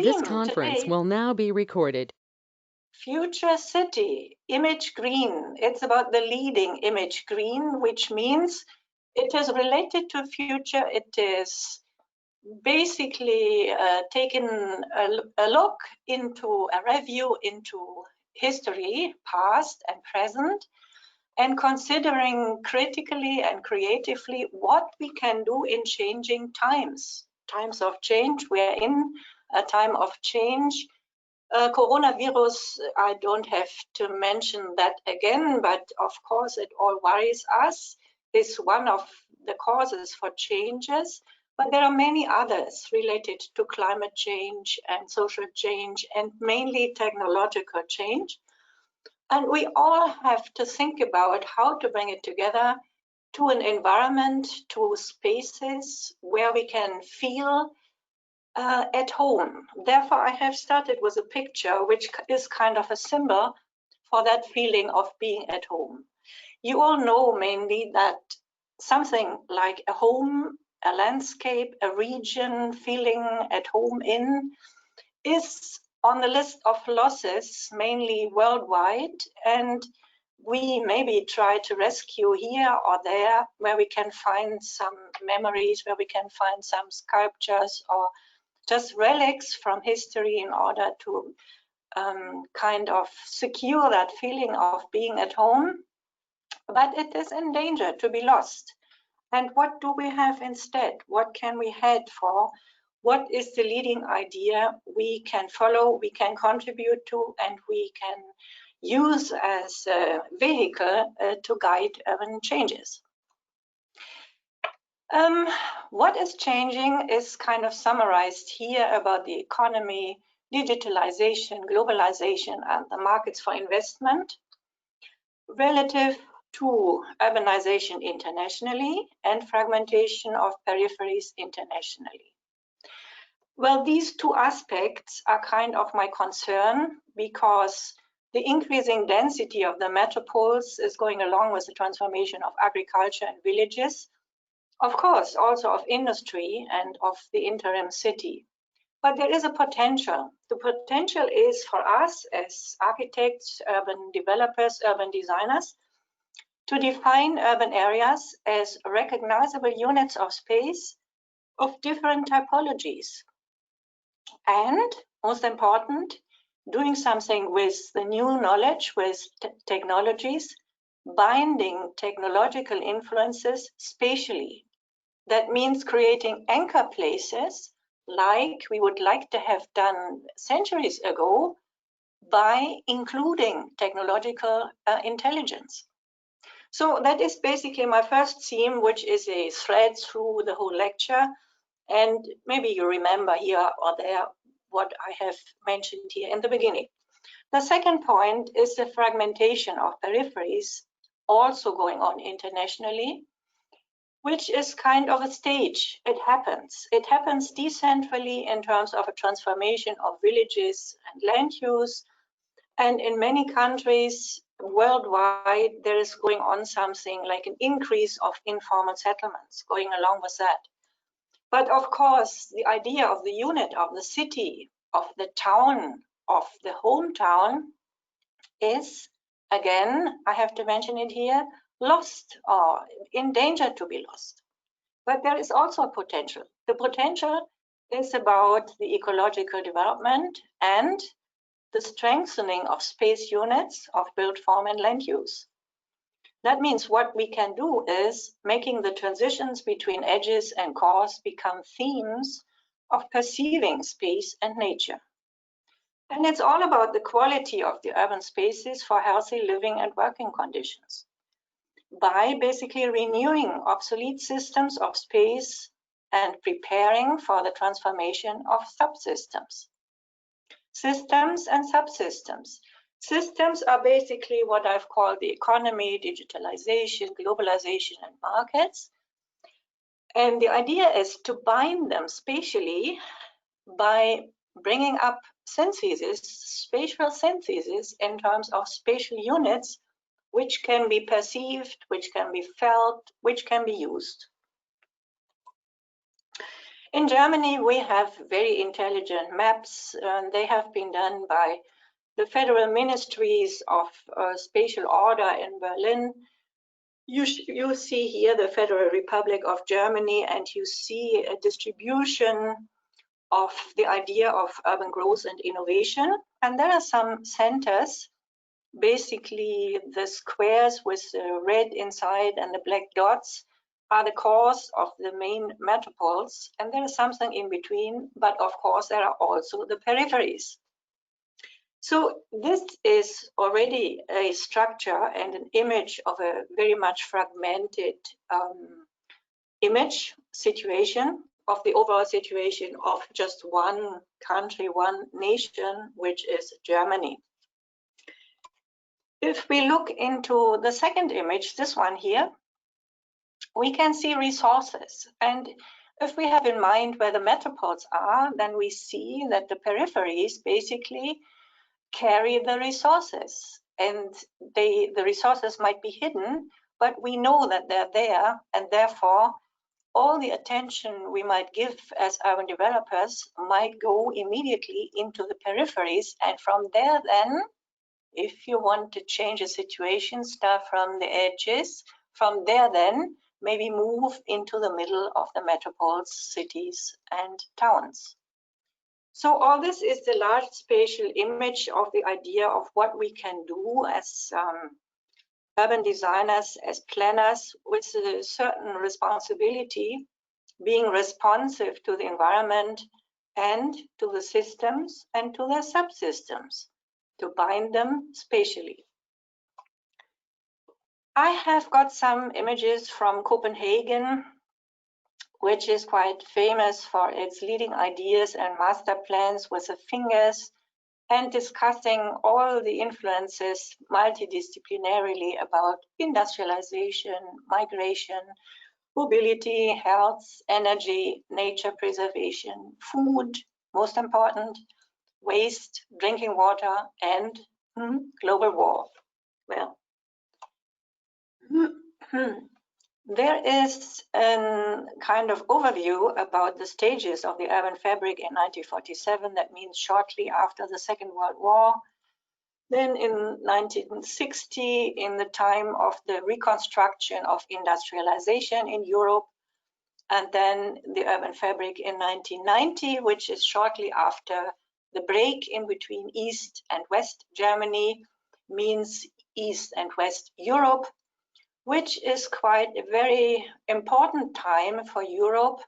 This conference will now be recorded. Future city, image green. It's about the leading image green, which means it is related to future. It is basically taken a look into a review into history, past and present, and considering critically and creatively what we can do in changing times of change. We are in a time of change. Coronavirus, I don't have to mention that again, but of course it all worries us. It's one of the causes for changes, but there are many others related to climate change and social change and mainly technological change. And we all have to think about how to bring it together to an environment, to spaces where we can feel at home. Therefore, I have started with a picture which is kind of a symbol for that feeling of being at home. You all know mainly that something like a home, a landscape, a region, feeling at home in, is on the list of losses, mainly worldwide, and we maybe try to rescue here or there where we can find some memories, where we can find some sculptures or just relics from history in order to kind of secure that feeling of being at home. But it is in danger to be lost. And what do we have instead? What can we head for? What is the leading idea we can follow, we can contribute to, and we can use as a vehicle to guide urban changes? What is changing is kind of summarized here about the economy, digitalization, globalization, and the markets for investment relative to urbanization internationally and fragmentation of peripheries internationally. Well, these two aspects are kind of my concern because the increasing density of the metropoles is going along with the transformation of agriculture and villages, of course, also of industry and of the interim city. But there is a potential. The potential is for us as architects, urban developers, urban designers, to define urban areas as recognizable units of space of different typologies. And most important, doing something with the new knowledge, with technologies, binding technological influences spatially. That means creating anchor places like we would like to have done centuries ago by including technological intelligence. So that is basically my first theme, which is a thread through the whole lecture. And maybe you remember here or there what I have mentioned here in the beginning. The second point is the fragmentation of peripheries, also going on internationally, which is kind of a stage. It happens. It happens decentrally in terms of a transformation of villages and land use. And in many countries worldwide, there is going on something like an increase of informal settlements going along with that. But of course, the idea of the unit of the city, of the town, of the hometown is, again, I have to mention it here, lost or in danger to be lost. But there is also a potential. The potential is about the ecological development and the strengthening of space units of built form and land use. That means what we can do is making the transitions between edges and cores become themes of perceiving space and nature. And it's all about the quality of the urban spaces for healthy living and working conditions by basically renewing obsolete systems of space and preparing for the transformation of subsystems. Systems and subsystems. Systems are basically what I've called the economy, digitalization, globalization, and markets. And the idea is to bind them spatially by bringing up synthesis, spatial synthesis in terms of spatial units, which can be perceived, which can be felt, which can be used. In Germany, we have very intelligent maps. They have been done by the federal ministries of spatial order in Berlin. You see here the Federal Republic of Germany, and you see a distribution of the idea of urban growth and innovation. And there are some centers, basically the squares with the red inside and the black dots are the cores of the main metropoles. And there is something in between, but of course there are also the peripheries. So this is already a structure and an image of a very much fragmented image situation of the overall situation of just one country, one nation, which is Germany. If we look into the second image, this one here, we can see resources. And if we have in mind where the metropoles are, then we see that the peripheries basically carry the resources. And the resources might be hidden, but we know that they're there, and therefore all the attention we might give as urban developers might go immediately into the peripheries. And from there then, if you want to change a situation, start from the edges. From there then, maybe move into the middle of the metropoles, cities and towns. So all this is the large spatial image of the idea of what we can do as urban designers, as planners, with a certain responsibility, being responsive to the environment and to the systems and to their subsystems, to bind them spatially. I have got some images from Copenhagen, which is quite famous for its leading ideas and master plans with the fingers, and discussing all the influences multidisciplinarily about industrialization, migration, mobility, health, energy, nature preservation, food, most important, waste, drinking water, and global war. Well, there is a kind of overview about the stages of the urban fabric in 1947. That means shortly after the Second World War. Then in 1960, in the time of the reconstruction of industrialization in Europe, and then the urban fabric in 1990, which is shortly after the break in between East and West Germany, means East and West Europe, which is quite a very important time for Europe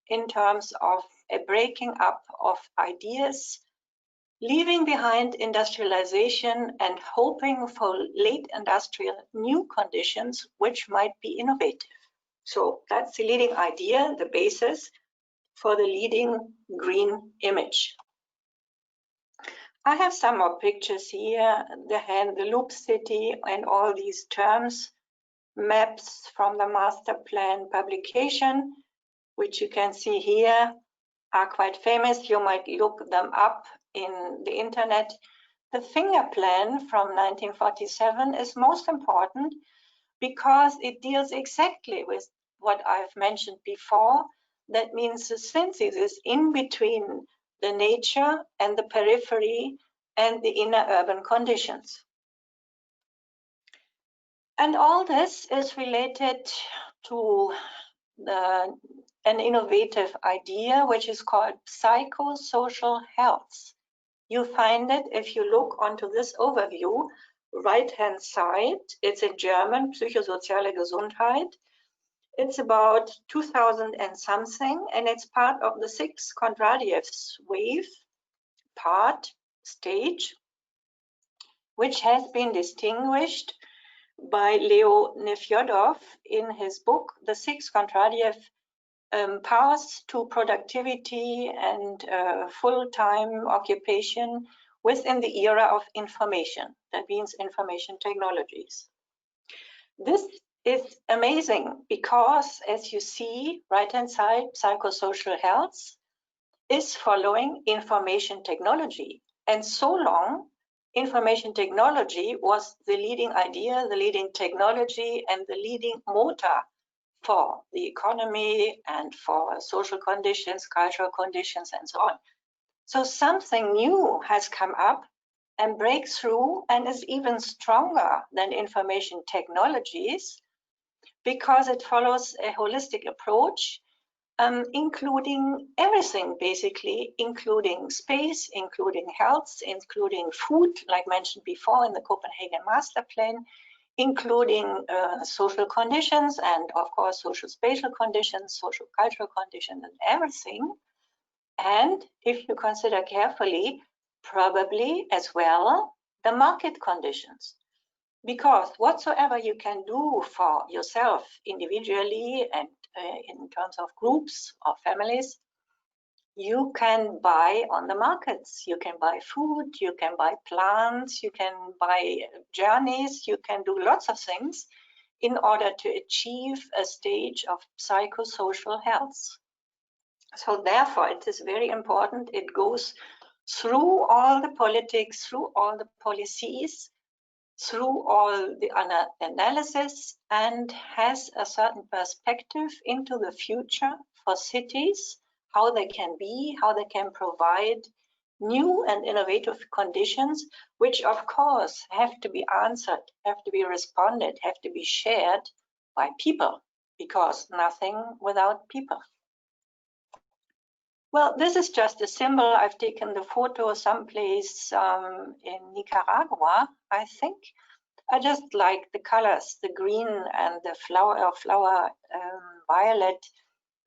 in terms of a breaking up of ideas, leaving behind industrialization and hoping for late industrial new conditions which might be innovative. So that's the leading idea, the basis for the leading green image. I have some more pictures here, the loop city and all these terms, maps from the master plan publication, which you can see here, are quite famous. You might look them up in the internet. The finger plan from 1947 is most important because it deals exactly with what I've mentioned before. That means the synthesis in between the nature and the periphery and the inner urban conditions. And all this is related to an innovative idea which is called psychosocial health. You find it if you look onto this overview, right-hand side. It's in German, psychosoziale Gesundheit. It's about 2000 and something, and it's part of the 6 Kondratiev's wave stage, which has been distinguished by Leo Nefyodov in his book, The 6 Kondratiev Paths to Productivity and Full-Time Occupation within the Era of Information. That means information technologies. This is amazing because, as you see, right-hand side, psychosocial health is following information technology. And so long, information technology was the leading idea, the leading technology, and the leading motor for the economy and for social conditions, cultural conditions, and so on. So something new has come up and breaks through and is even stronger than information technologies because it follows a holistic approach, including everything, basically, including space, including health, including food, like mentioned before in the Copenhagen Master Plan, including social conditions and, of course, social spatial conditions, social cultural conditions, and everything. And if you consider carefully, probably as well the market conditions. Because whatsoever you can do for yourself individually and in terms of groups or families, you can buy on the markets. You can buy food, you can buy plants, you can buy journeys, you can do lots of things in order to achieve a stage of psychosocial health. So therefore, it is very important. It goes through all the politics, through all the policies, through all the analysis, and has a certain perspective into the future for cities, how they can be, how they can provide new and innovative conditions, which of course have to be answered, have to be responded, have to be shared by people, because nothing without people. Well, this is just a symbol. I've taken the photo someplace in Nicaragua, I think. I just like the colors, the green and the flower violet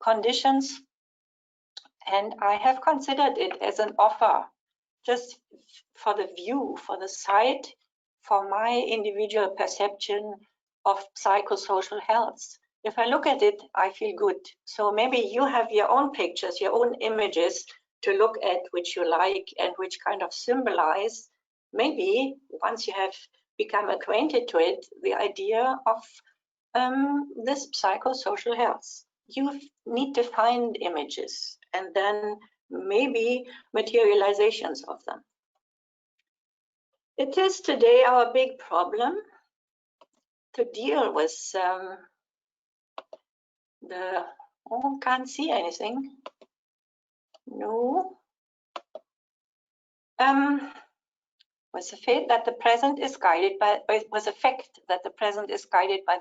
conditions. And I have considered it as an offer, just for the view, for the sight, for my individual perception of psychosocial health. If I look at it, I feel good. So maybe you have your own pictures, your own images to look at which you like and which kind of symbolize, maybe once you have become acquainted to it, the idea of this psychosocial health. You need to find images and then maybe materializations of them. It is today our big problem to deal with can't see anything. No. With the fact that the present is guided by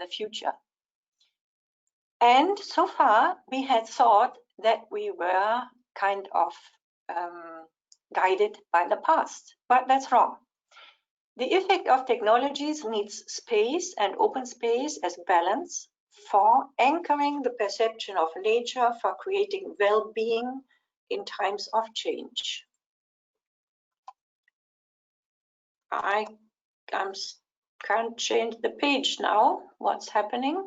the future. And so far, we had thought that we were kind of guided by the past, but that's wrong. The effect of technologies needs space and open space as balance for anchoring the perception of nature, for creating well-being in times of change. I can't change the page now. What's happening?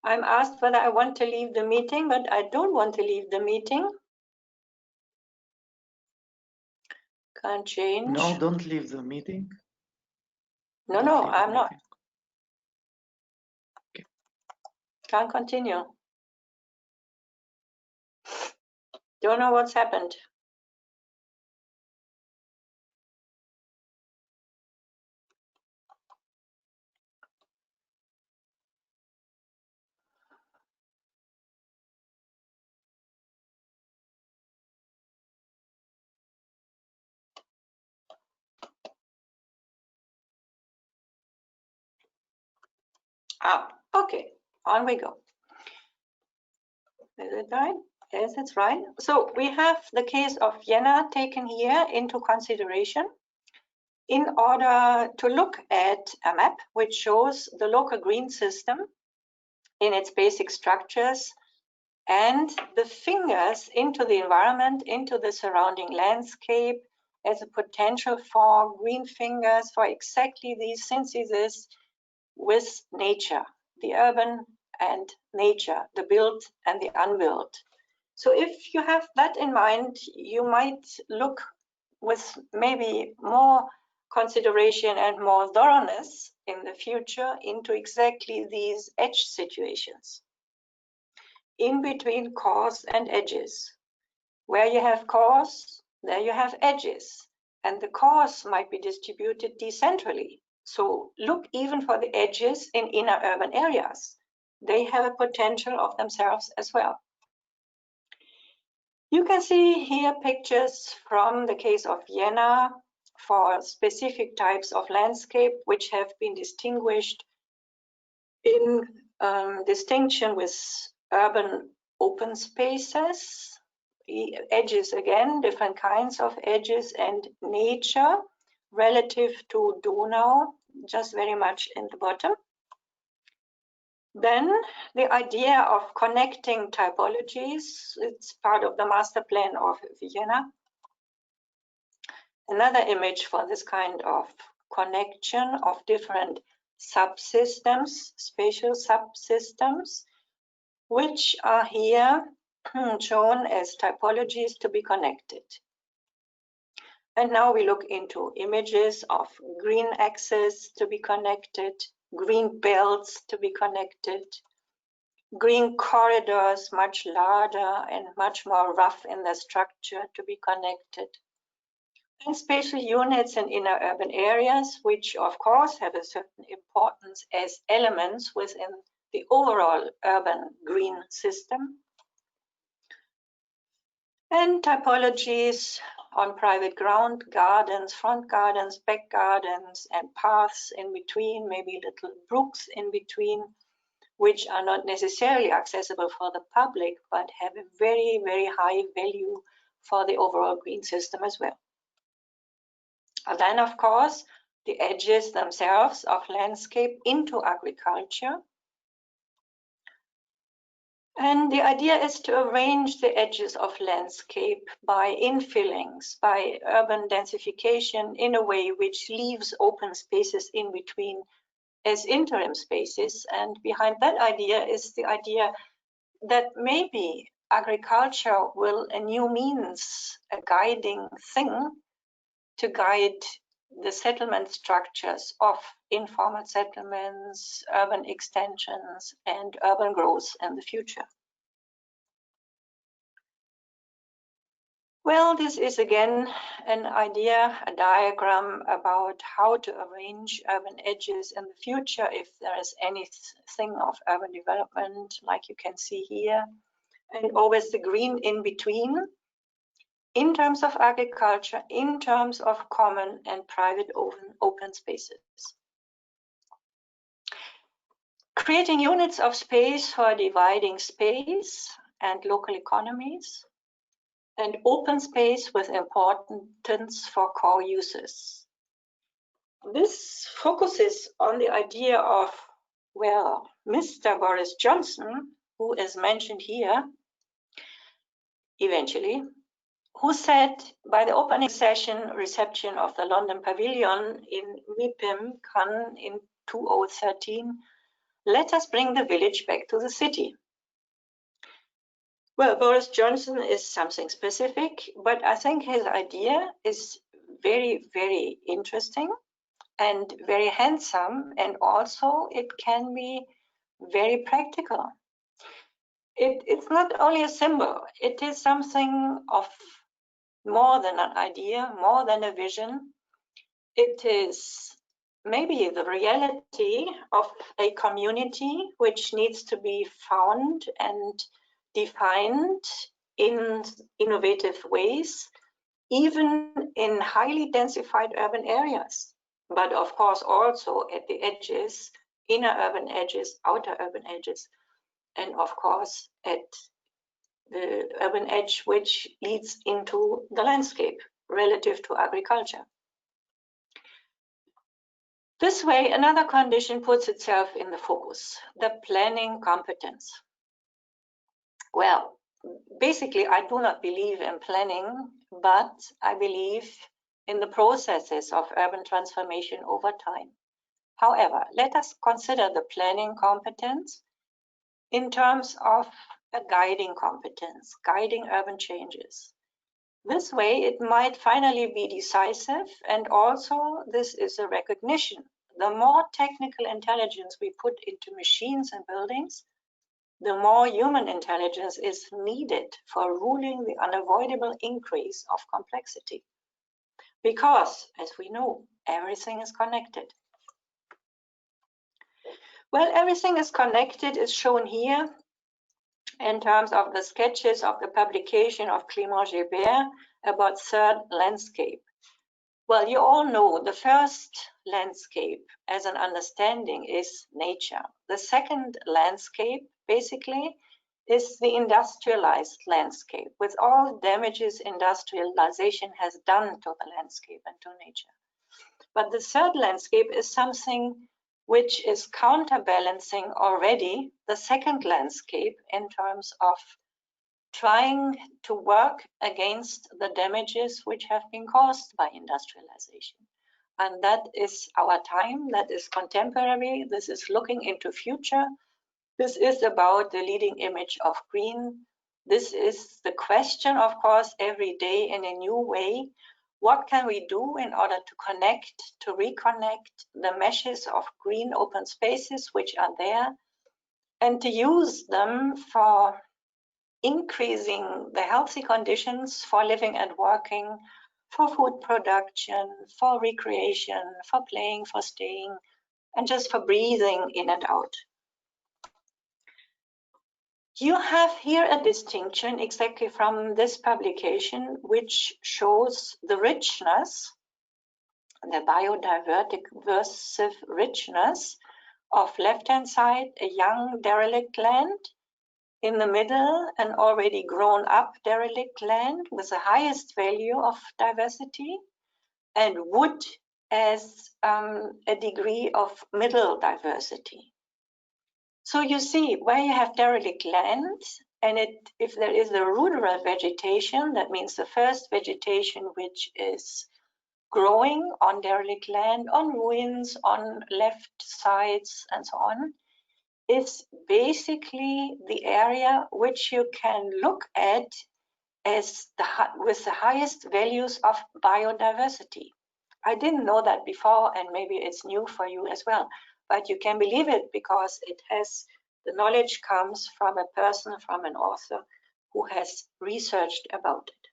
I'm asked whether I want to leave the meeting, but I don't want to leave the meeting. Can't change. No, don't leave the meeting. No, I'm not. Okay. Can't continue. Don't know what's happened. Okay, on we go. Is it right? Yes, it's right. So we have the case of Vienna taken here into consideration in order to look at a map which shows the local green system in its basic structures and the fingers into the environment, into the surrounding landscape as a potential for green fingers for exactly these syntheses with nature, the urban and nature, the built and the unbuilt. So if you have that in mind, you might look with maybe more consideration and more thoroughness in the future into exactly these edge situations. In between cores and edges. Where you have cores, there you have edges. And the cores might be distributed decentrally. So look even for the edges in inner urban areas. They have a potential of themselves as well. You can see here pictures from the case of Vienna for specific types of landscape which have been distinguished in distinction with urban open spaces, edges again, different kinds of edges, and nature relative to Donau, just very much in the bottom. Then the idea of connecting typologies, it's part of the master plan of Vienna. Another image for this kind of connection of different subsystems, spatial subsystems, which are here shown as typologies to be connected. And now we look into images of green axes to be connected, green belts to be connected, green corridors much larger and much more rough in their structure to be connected, and spatial units in inner urban areas, which of course have a certain importance as elements within the overall urban green system, and typologies on private ground, gardens, front gardens, back gardens, and paths in between, maybe little brooks in between, which are not necessarily accessible for the public, but have a very, very high value for the overall green system as well. And then, of course, the edges themselves of landscape into agriculture. And the idea is to arrange the edges of landscape by infillings, by urban densification in a way which leaves open spaces in between as interim spaces. And behind that idea is the idea that maybe agriculture will a new means, a guiding thing to guide the settlement structures of informal settlements, urban extensions, and urban growth in the future. Well, this is again an idea, a diagram about how to arrange urban edges in the future if there is anything of urban development, like you can see here, and always the green in between, in terms of agriculture, in terms of common and private open spaces. Creating units of space for dividing space and local economies, and open space with importance for core uses. This focuses on the idea of, well, Mr. Boris Johnson, who is mentioned here, eventually, who said by the opening reception of the London Pavilion in MIPIM, Cannes in 2013, let us bring the village back to the city. Well, Boris Johnson is something specific, but I think his idea is very, very interesting and very handsome, and also it can be very practical. It's not only a symbol, it is something of more than an idea, more than a vision. It is maybe the reality of a community which needs to be found and defined in innovative ways, even in highly densified urban areas, but of course also at the edges, inner urban edges, outer urban edges, and of course at the urban edge which leads into the landscape relative to agriculture. This way, another condition puts itself in the focus, the planning competence. Well, basically, I do not believe in planning, but I believe in the processes of urban transformation over time. However, let us consider the planning competence in terms of a guiding competence, guiding urban changes. This way, it might finally be decisive, and also this is a recognition. The more technical intelligence we put into machines and buildings, the more human intelligence is needed for ruling the unavoidable increase of complexity. Because, as we know, everything is connected. Well, everything is connected, is shown here in terms of the sketches of the publication of Clément Gébert about third landscape. Well, you all know the first landscape as an understanding is nature. The second landscape, basically, is the industrialized landscape, with all damages industrialization has done to the landscape and to nature. But the third landscape is something which is counterbalancing already the second landscape in terms of trying to work against the damages which have been caused by industrialization. And that is our time, that is contemporary, this is looking into future. This is about the leading image of green. This is the question, of course, every day in a new way. What can we do in order to connect, to reconnect the meshes of green open spaces which are there, and to use them for increasing the healthy conditions for living and working, for food production, for recreation, for playing, for staying, and just for breathing in and out. You have here a distinction exactly from this publication, which shows the richness, the biodiversive richness of left-hand side, a young derelict land, in the middle, an already grown-up derelict land with the highest value of diversity, and wood as a degree of middle diversity. So you see, where you have derelict land, and if there is a ruderal vegetation, that means the first vegetation which is growing on derelict land, on ruins, on left sides, and so on, is basically the area which you can look at as with the highest values of biodiversity. I didn't know that before, and maybe it's new for you as well, but you can believe it because it has, the knowledge comes from a person, from an author who has researched about it.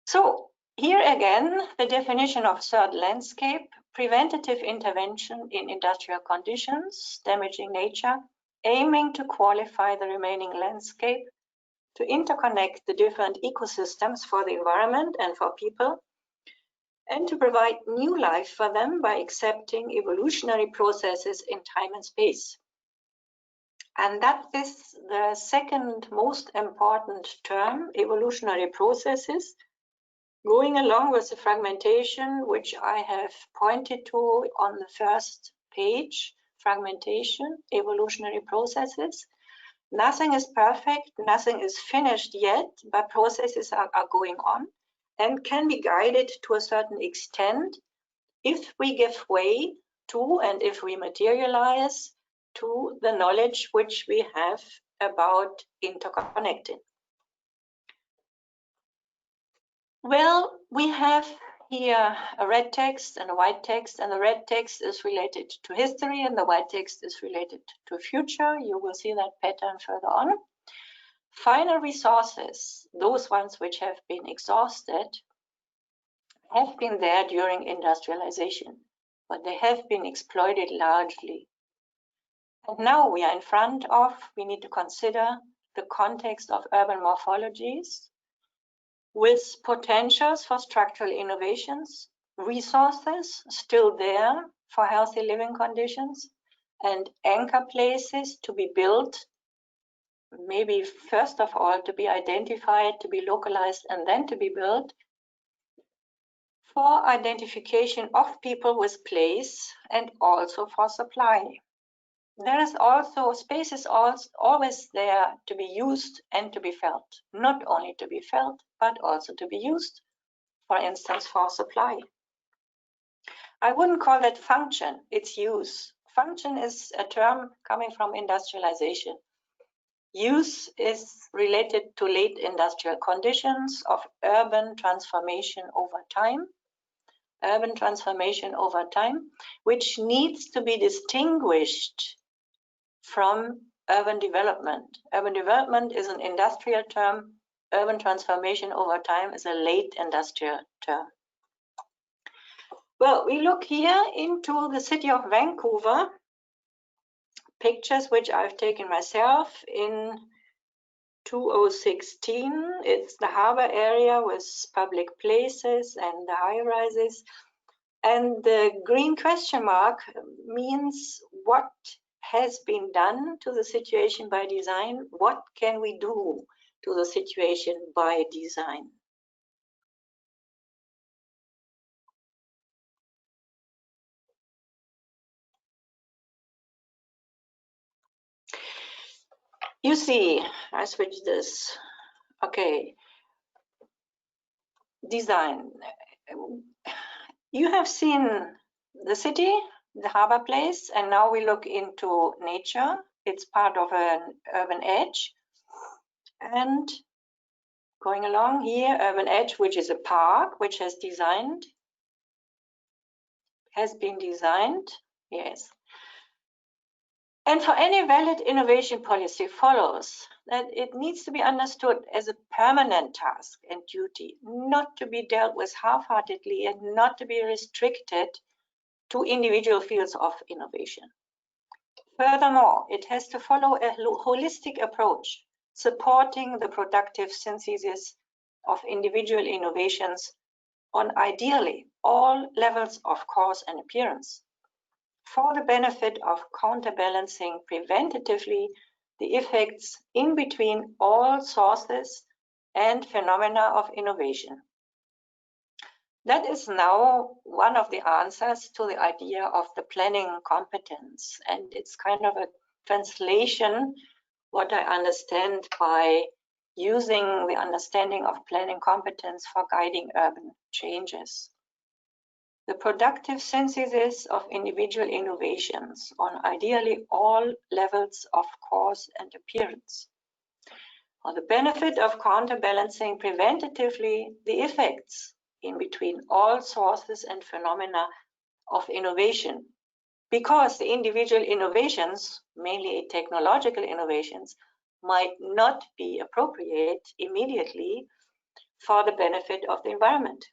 So here again, the definition of third landscape: preventative intervention in industrial conditions damaging nature, aiming to qualify the remaining landscape, to interconnect the different ecosystems for the environment and for people, and to provide new life for them by accepting evolutionary processes in time and space. And that is the second most important term, evolutionary processes, going along with the fragmentation, which I have pointed to on the first page. Fragmentation, evolutionary processes. Nothing is perfect, nothing is finished yet, but processes are going on and can be guided to a certain extent if we give way to and if we materialize to the knowledge which we have about interconnecting. Well, we have here a red text and a white text, and the red text is related to history and the white text is related to future. You will see that pattern further on. Final resources, those ones which have been exhausted, have been there during industrialization, but they have been exploited largely. And now we are in front of, we need to consider the context of urban morphologies with potentials for structural innovations, resources still there for healthy living conditions, and anchor places to be built, maybe first of all to be identified, to be localized, and then to be built, for identification of people with place and also for supply. There is also, space is always there to be used and to be felt. Not only to be felt, but also to be used, for instance, for supply. I wouldn't call that function, it's use. Function is a term coming from industrialization. Use is related to late industrial conditions of urban transformation over time. Urban transformation over time, which needs to be distinguished from urban development. Urban development is an industrial term. Urban transformation over time is a late industrial term. Well, we look here into the city of Vancouver, pictures which I've taken myself in 2016. It's the harbor area with public places and the high-rises. And the green question mark means what has been done to the situation by design. What can we do to the situation by design? You see, I switched this. Okay. Design. You have seen the city, the harbor place, and now we look into nature. It's part of an urban edge. And going along here, urban edge, which is a park, which has been designed, yes. And for any valid innovation policy follows that it needs to be understood as a permanent task and duty, not to be dealt with half-heartedly and not to be restricted to individual fields of innovation. Furthermore, it has to follow a holistic approach, supporting the productive synthesis of individual innovations on ideally all levels of cause and appearance, for the benefit of counterbalancing preventatively the effects in between all sources and phenomena of innovation. That is now one of the answers to the idea of the planning competence, and it's kind of a translation, what I understand by using the understanding of planning competence for guiding urban changes. The productive synthesis of individual innovations on ideally all levels of cause and appearance, for the benefit of counterbalancing preventatively the effects in between all sources and phenomena of innovation, because the individual innovations, mainly technological innovations, might not be appropriate immediately for the benefit of the environment.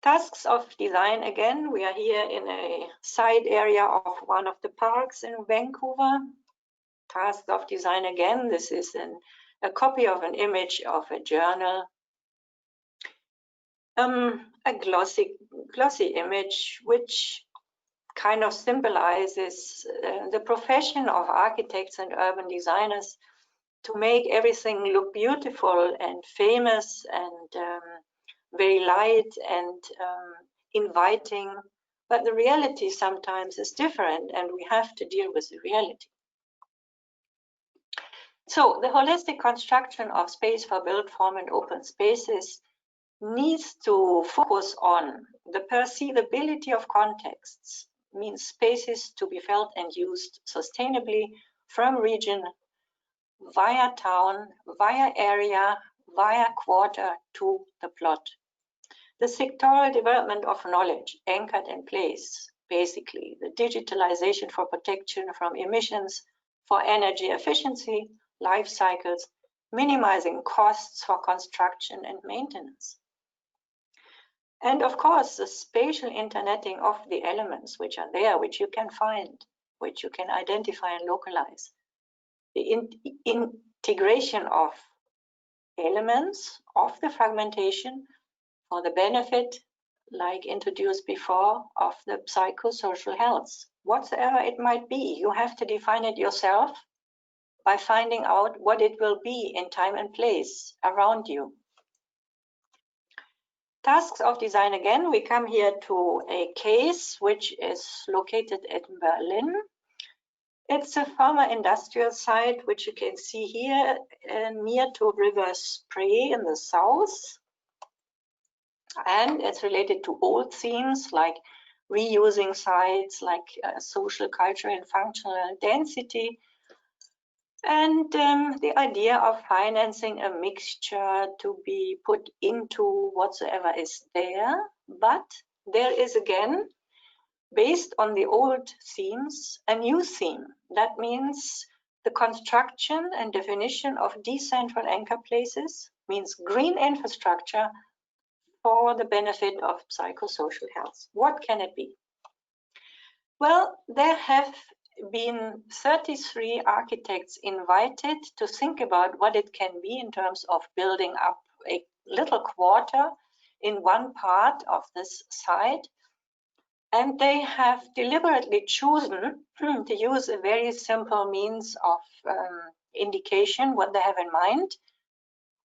Tasks of design, again, we are here in a side area of one of the parks in Vancouver. Tasks of design, again, this is a copy of an image of a journal. A glossy image which kind of symbolizes the profession of architects and urban designers to make everything look beautiful and famous and very light and inviting, but the reality sometimes is different and we have to deal with the reality. So the holistic construction of space for built form and open spaces needs to focus on the perceivability of contexts, means spaces to be felt and used sustainably from region, via town, via area, via quarter to the plot. The sectoral development of knowledge anchored in place, basically the digitalization for protection from emissions, for energy efficiency, life cycles, minimizing costs for construction and maintenance. And of course, the spatial internetting of the elements which are there, which you can find, which you can identify and localize. The integration of elements of the fragmentation for the benefit, like introduced before, of the psychosocial health. Whatsoever it might be, you have to define it yourself by finding out what it will be in time and place around you. Tasks of design, again, we come here to a case which is located in Berlin. It's a former industrial site, which you can see here near to River Spree in the south. And it's related to old themes like reusing sites, like social, cultural, and functional density. And the idea of financing a mixture to be put into whatsoever is there. But there is, again, based on the old themes, a new theme. That means the construction and definition of decentral anchor places, means green infrastructure for the benefit of psychosocial health. What can it be? Well, there have been 33 architects invited to think about what it can be in terms of building up a little quarter in one part of this site. And they have deliberately chosen to use a very simple means of indication what they have in mind.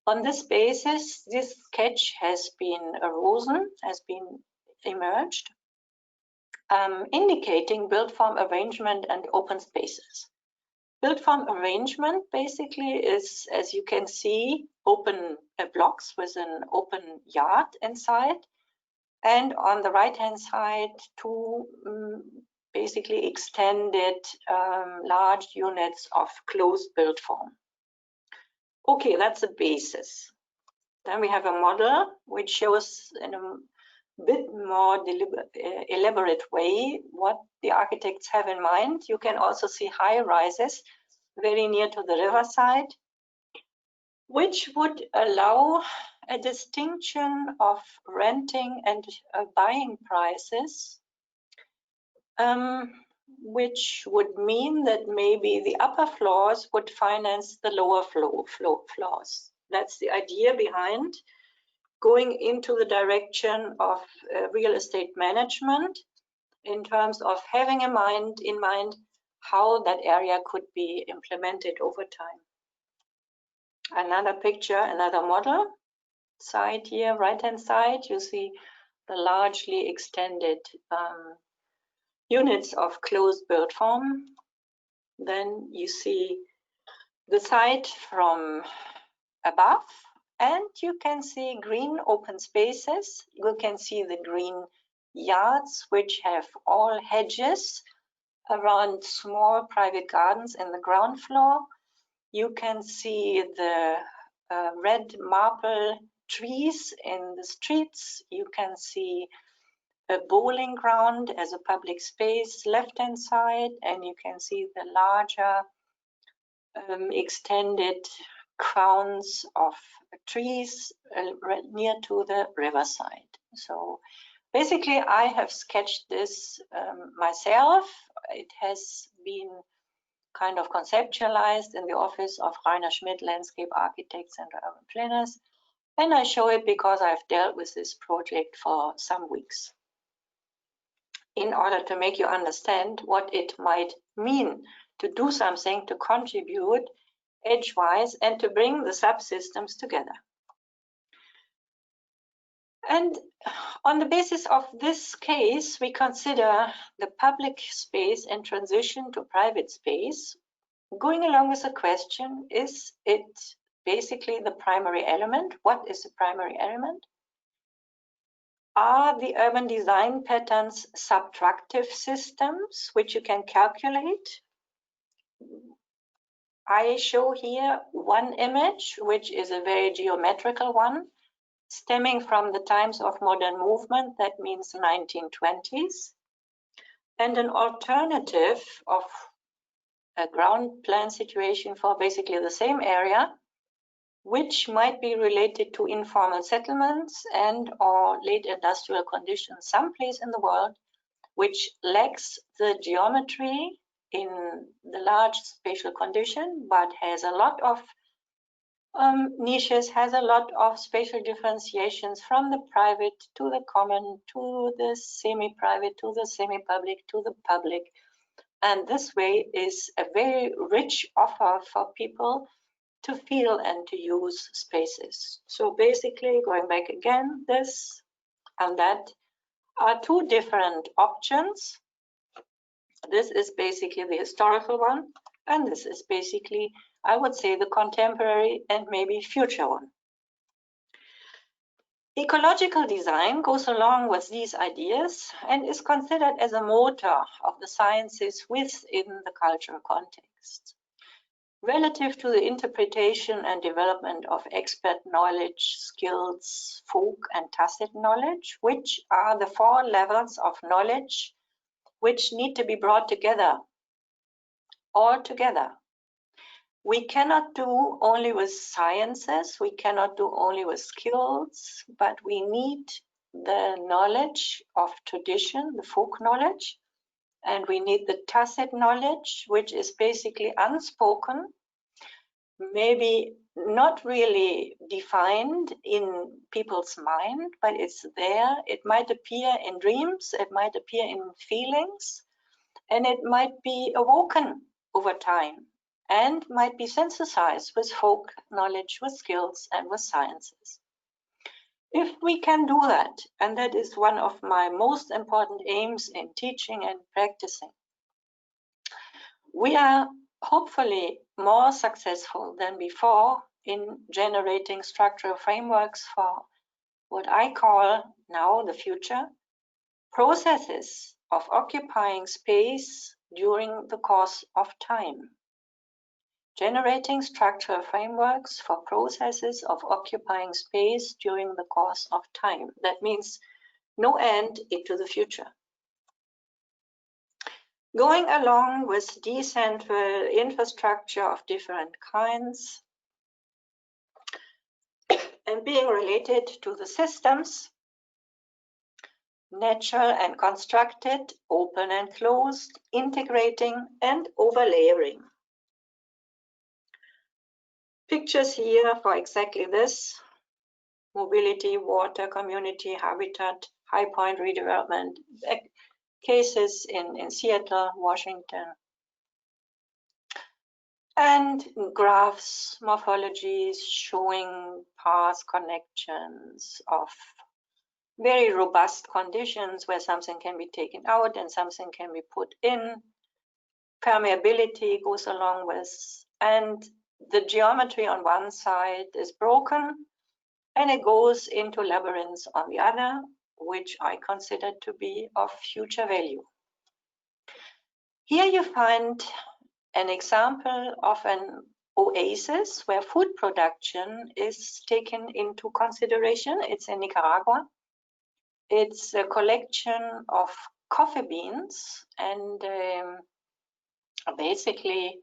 On this basis, this sketch has been arisen, has been emerged, indicating built form arrangement and open spaces. Built form arrangement basically is, as you can see, open blocks with an open yard inside. And on the right-hand side, two basically extended large units of closed built form. Okay, that's the basis. Then we have a model which shows in a bit more elaborate way what the architects have in mind. You can also see high rises very near to the riverside, which would allow a distinction of renting and buying prices, which would mean that maybe the upper floors would finance the lower floors. That's the idea behind going into the direction of real estate management in terms of having in mind how that area could be implemented over time. Another picture, another model side here, right-hand side, you see the largely extended units of closed built form. Then you see the site from above, and you can see green open spaces. You can see the green yards, which have all hedges around small private gardens in the ground floor. You can see the red marble trees in the streets. You can see a bowling ground as a public space left-hand side, and you can see the larger extended crowns of trees near to the riverside. So basically I have sketched this myself. It has been kind of conceptualized in the office of Rainer Schmidt, landscape architects and urban planners. And I show it because I've dealt with this project for some weeks in order to make you understand what it might mean to do something, to contribute edgewise and to bring the subsystems together. And on the basis of this case, we consider the public space and transition to private space. Going along with the question, is it basically the primary element? What is the primary element? Are the urban design patterns subtractive systems which you can calculate? I show here one image, which is a very geometrical one, stemming from the times of modern movement, that means 1920s, and an alternative of a ground plan situation for basically the same area, which might be related to informal settlements and or late industrial conditions someplace in the world, which lacks the geometry in the large spatial condition, but has a lot of niches, has a lot of spatial differentiations from the private to the common, to the semi-private, to the semi-public, to the public. And this way is a very rich offer for people to feel and to use spaces. So basically, going back again, this and that are two different options. This is basically the historical one, and this is basically, I would say, the contemporary and maybe future one. Ecological design goes along with these ideas and is considered as a motor of the sciences within the cultural context. Relative to the interpretation and development of expert knowledge, skills, folk and tacit knowledge, which are the four levels of knowledge which need to be brought together, all together. We cannot do only with sciences, we cannot do only with skills, but we need the knowledge of tradition, the folk knowledge, And we need the tacit knowledge, which is basically unspoken, maybe not really defined in people's mind, but it's there. It might appear in dreams, it might appear in feelings, and it might be awoken over time and might be synthesized with folk knowledge, with skills, and with sciences. If we can do that, and that is one of my most important aims in teaching and practicing, we are hopefully more successful than before in generating structural frameworks for what I call now the future processes of occupying space during the course of time. Generating structural frameworks for processes of occupying space during the course of time. That means no end into the future. Going along with decentral infrastructure of different kinds and being related to the systems, natural and constructed, open and closed, integrating and overlayering. Pictures here for exactly this: mobility, water, community, habitat, high point redevelopment, cases in Seattle, Washington. And graphs, morphologies showing path connections of very robust conditions where something can be taken out and something can be put in. Permeability goes along with, and the geometry on one side is broken and it goes into labyrinths on the other, which I consider to be of future value. Here you find an example of an oasis where food production is taken into consideration. It's in Nicaragua. It's a collection of coffee beans and basically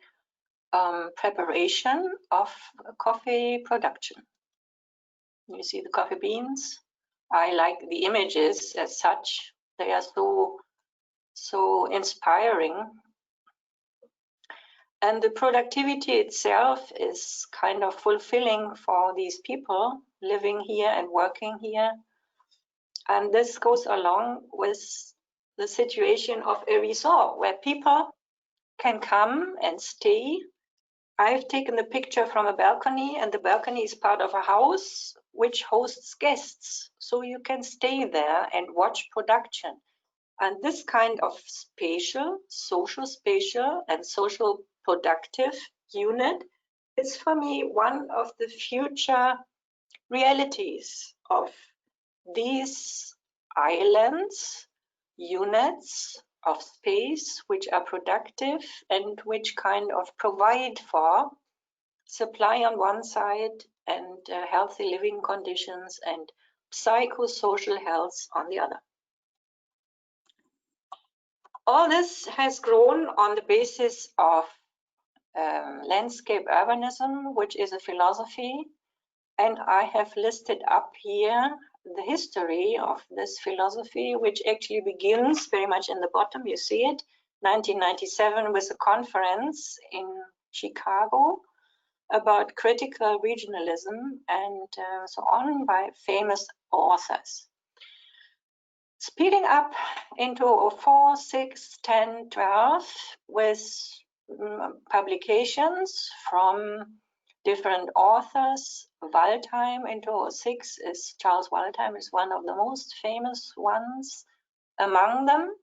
preparation of coffee production. You see the coffee beans. I like the images as such. They are so inspiring. And the productivity itself is kind of fulfilling for these people living here and working here. And this goes along with the situation of a resort where people can come and stay. I've taken the picture from a balcony, and the balcony is part of a house which hosts guests. So you can stay there and watch production. And this kind of spatial, social spatial, and social productive unit is for me one of the future realities of these islands, units of space which are productive and which kind of provide for supply on one side and healthy living conditions and psychosocial health on the other. All this has grown on the basis of landscape urbanism, which is a philosophy, and I have listed up here the history of this philosophy, which actually begins very much in the bottom. You see it, 1997, with a conference in Chicago about critical regionalism and so on by famous authors. Speeding up into 4, 6, 10, 12 with publications from different authors. Waldheim into 06 is Charles Waldheim is one of the most famous ones among them.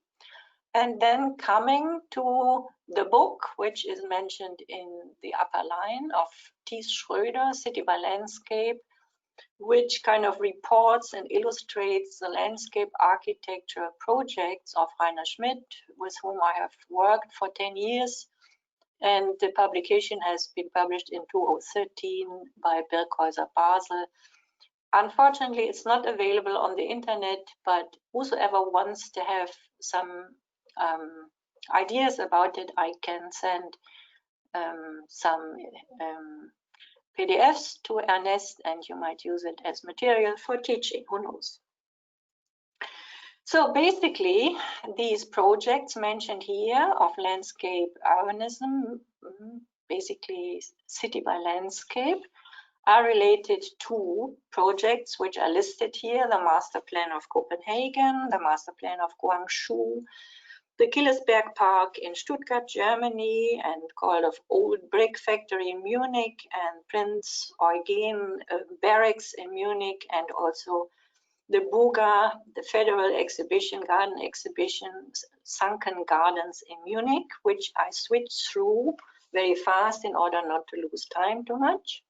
And then coming to the book, which is mentioned in the upper line of Thies Schröder, City by Landscape, which kind of reports and illustrates the landscape architecture projects of Rainer Schmidt, with whom I have worked for 10 years. And the publication has been published in 2013 by Birkhäuser Basel. Unfortunately, it's not available on the internet, but whosoever wants to have some ideas about it, I can send some PDFs to Ernest, and you might use it as material for teaching, who knows. So basically, these projects mentioned here of landscape urbanism, basically city by landscape, are related to projects which are listed here: the Master Plan of Copenhagen, the Master Plan of Guangzhou, the Killesberg Park in Stuttgart, Germany, and called of Old Brick Factory in Munich, and Prince Eugen Barracks in Munich, and also the Buga, the Federal Exhibition, Garden Exhibition, Sunken Gardens in Munich, which I switched through very fast in order not to lose time too much.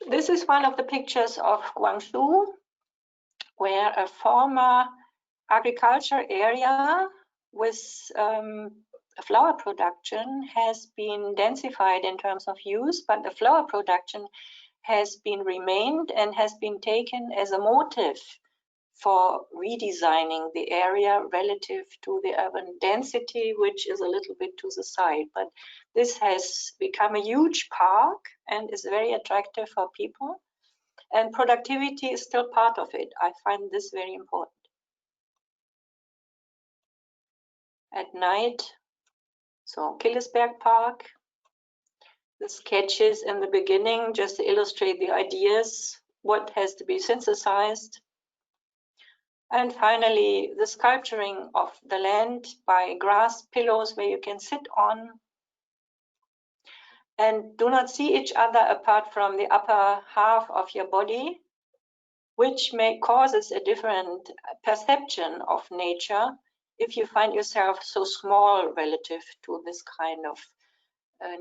This is one of the pictures of Guangzhou, where a former agriculture area with flower production has been densified in terms of use, but the flower production has been remained and has been taken as a motive for redesigning the area relative to the urban density, which is a little bit to the side. But this has become a huge park and is very attractive for people. And productivity is still part of it. I find this very important. At night, so Killesberg Park, the sketches in the beginning just to illustrate the ideas, what has to be synthesized. And finally, the sculpturing of the land by grass pillows where you can sit on and do not see each other apart from the upper half of your body, which causes a different perception of nature if you find yourself so small relative to this kind of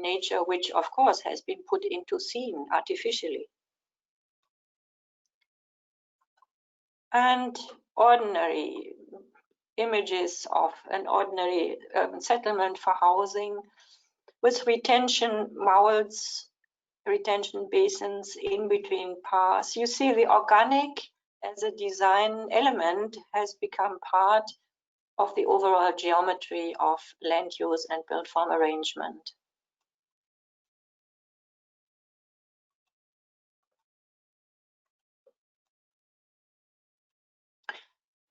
nature, which of course has been put into scene artificially. And ordinary images of an ordinary urban settlement for housing with retention moulds, retention basins in between paths. You see the organic as a design element has become part of the overall geometry of land use and built form arrangement.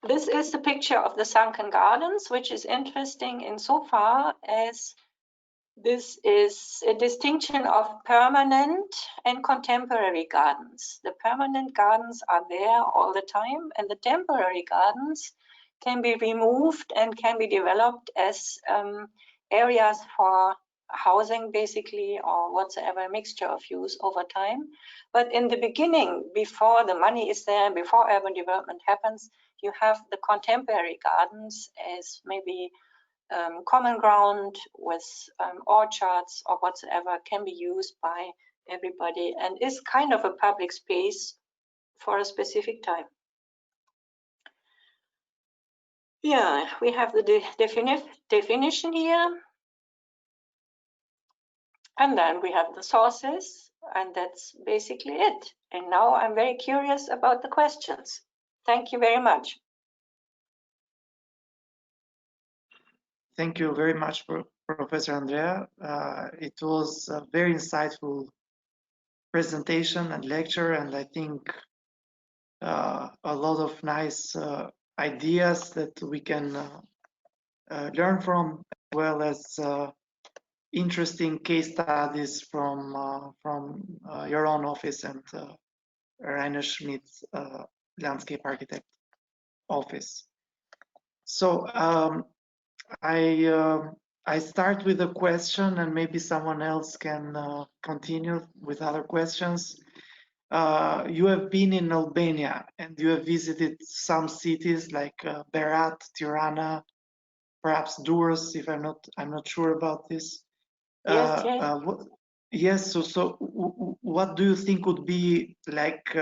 This is the picture of the Sunken Gardens, which is interesting insofar as this is a distinction of permanent and contemporary gardens. The permanent gardens are there all the time, and the temporary gardens can be removed and can be developed as areas for housing, basically, or whatsoever mixture of use over time. But in the beginning, before the money is there, before urban development happens, you have the contemporary gardens as maybe common ground with orchards or whatsoever can be used by everybody and is kind of a public space for a specific time. Yeah, we have the definition here. And then we have the sources, and that's basically it. And now I'm very curious about the questions. Thank you very much. Thank you very much, Professor Andrea. It was a very insightful presentation and lecture, and I think a lot of nice ideas that we can learn from, as well as interesting case studies from your own office and Rainer Schmidt's landscape architect office. So I start with a question, and maybe someone else can continue with other questions. You have been in Albania and you have visited some cities like Berat, Tirana, perhaps Durrës, if I'm not sure about this. Yes. So what do you think would be like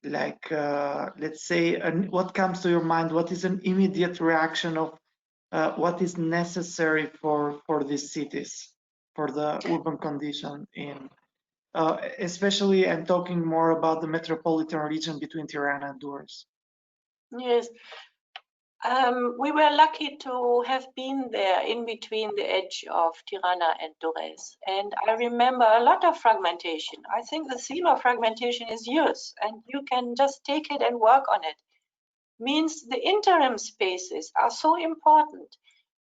let's say, what comes to your mind? What is an immediate reaction of what is necessary for these cities, for the urban condition in, especially I'm talking more about the metropolitan region between Tirana and Durrës. Yes. We were lucky to have been there in between the edge of Tirana and Durrës. And I remember a lot of fragmentation. I think the theme of fragmentation is yours, and you can just take it and work on it. Means the interim spaces are so important,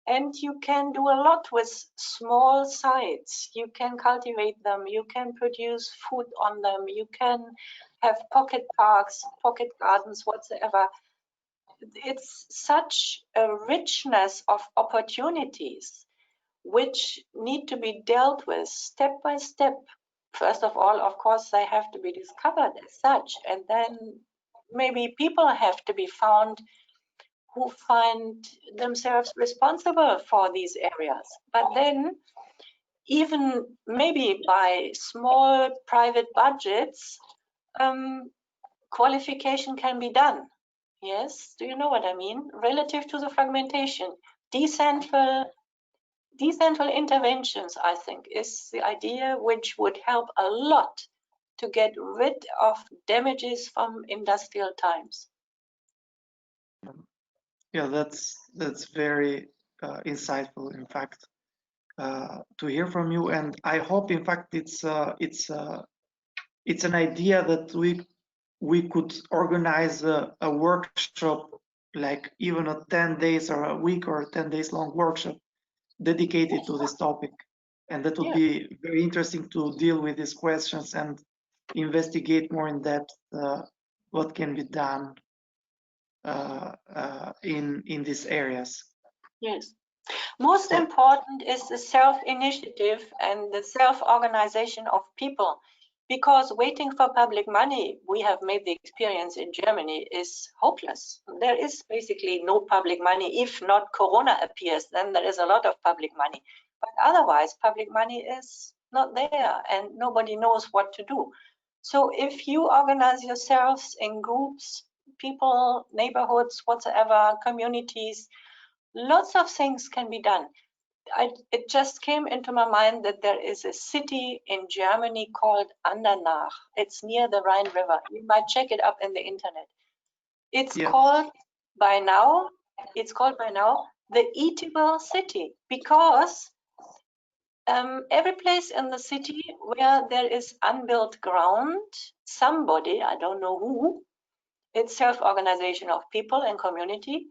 and you can do a lot with small sites. You can cultivate them, you can produce food on them, you can have pocket parks, pocket gardens, whatsoever. It's such a richness of opportunities which need to be dealt with step by step. First of all, of course, they have to be discovered as such, and then maybe people have to be found who find themselves responsible for these areas. But then, even maybe by small private budgets, qualification can be done. Yes, do you know what I mean? Relative to the fragmentation, decentral interventions, I think, is the idea which would help a lot to get rid of damages from industrial times. Yeah, that's very insightful, in fact, to hear from you. And I hope, in fact, it's an idea that we could organize a workshop, like even a 10 days or a week or 10 days long workshop dedicated to this topic. And that would be very interesting to deal with these questions and investigate more in depth what can be done in these areas. Yes. Most important is the self-initiative and the self-organization of people, because waiting for public money, we have made the experience in Germany, is hopeless. There is basically no public money. If not Corona appears, then there is a lot of public money. But otherwise, public money is not there and nobody knows what to do. So if you organize yourselves in groups, people, neighborhoods, whatsoever, communities, lots of things can be done. It just came into my mind that there is a city in Germany called Andernach. It's near the Rhine River. You might check it up in the internet. It's called by now the eatable city, because every place in the city where there is unbuilt ground, somebody, I don't know who, it's self-organization of people and community,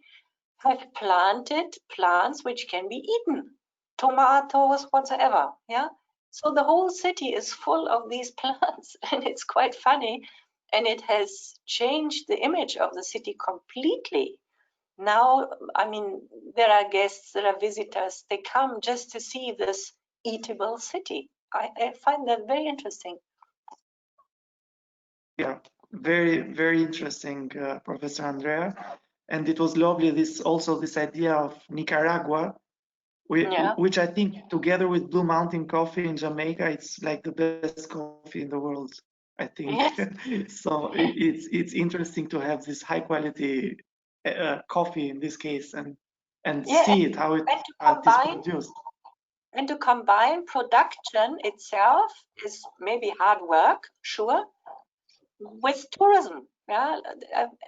have planted plants which can be eaten. Tomatoes, whatsoever, yeah? So the whole city is full of these plants, and it's quite funny, and it has changed the image of the city completely. Now, I mean, there are guests, there are visitors, they come just to see this eatable city. I find that very interesting. Yeah, very, very interesting, Professor Andrea. And it was lovely, this idea of Nicaragua, which I think, together with Blue Mountain Coffee in Jamaica, it's like the best coffee in the world, I think. Yes. So it's interesting to have this high quality coffee in this case, and see it, how it is produced. And to combine production itself is maybe hard work, sure, with tourism. Yeah,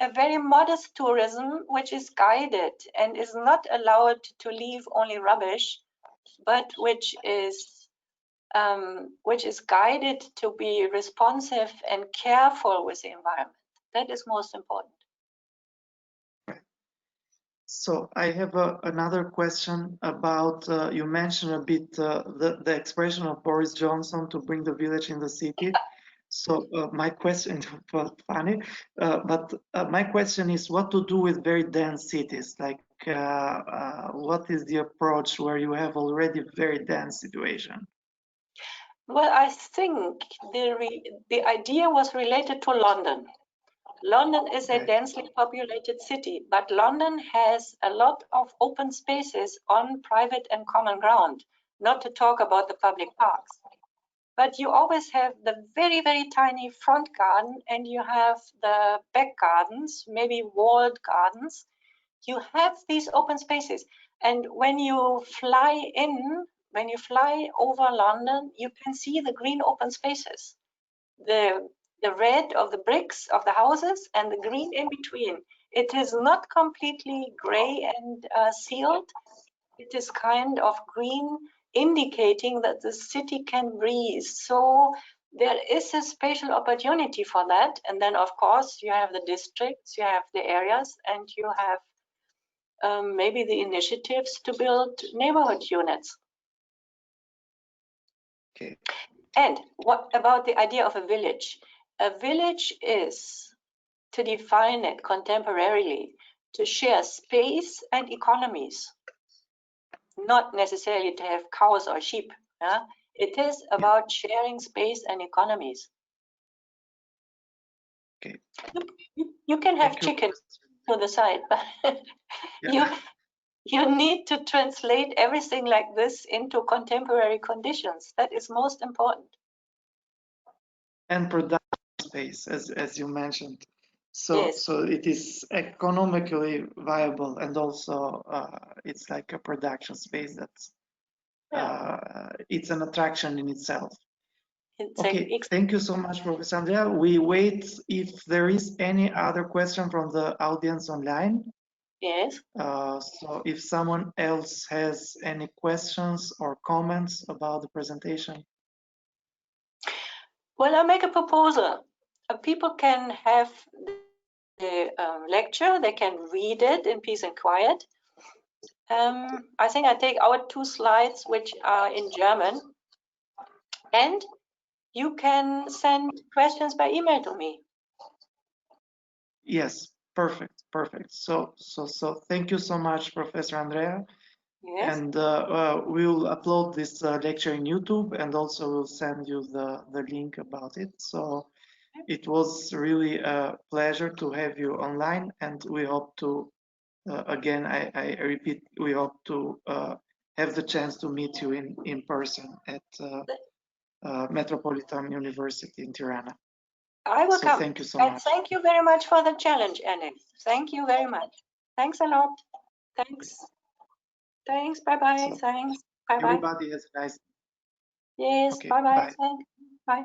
a very modest tourism which is guided and is not allowed to leave only rubbish, but which is guided to be responsive and careful with the environment. That is most important. So I have another question about, you mentioned a bit the expression of Boris Johnson to bring the village in the city. So my question, funny, but my question is what to do with very dense cities? Like what is the approach where you have already very dense situation? Well, I think the idea was related to London. London is a densely populated city, but London has a lot of open spaces on private and common ground, not to talk about the public parks. But you always have the very, very tiny front garden, and you have the back gardens, maybe walled gardens. You have these open spaces. And when you fly over London, you can see the green open spaces. The red of the bricks of the houses and the green in between It is not completely gray and sealed. It is kind of green, indicating that the city can breathe. So there is a spatial opportunity for that. And then, of course, you have the districts, you have the areas, and you have maybe the initiatives to build neighborhood units. Okay. And what about the idea of a village? A village is, to define it contemporarily, to share space and economies, not necessarily to have cows or sheep. Yeah? It is about sharing space and economies. Okay. You can have chickens to the side, but you need to translate everything like this into contemporary conditions. That is most important. And production space, as you mentioned. So, yes. So it is economically viable, and also it's like a production space that's it's an attraction in itself. Okay, thank you so much, Professor Andrea. We wait if there is any other question from the audience online. Yes. So if someone else has any questions or comments about the presentation. Well, I make a proposal. People can have the lecture, they can read it in peace and quiet. I think I take out 2 slides which are in German, and you can send questions by email to me. Yes, perfect. So thank you so much, Professor Andrea. Yes. And we'll upload this lecture in YouTube, and also we'll send you the link about it. So it was really a pleasure to have you online, and we hope to, again, I repeat, we hope to have the chance to meet you in person at Metropolitan University in Tirana. I will come. Thank you so and much. Thank you very much for the challenge, Anne. Thank you very much. Thanks a lot. Thanks. Thanks. Bye-bye. Thanks. Bye-bye. Everybody has a nice. Yes. Okay, Bye-bye. bye. Thanks. Bye.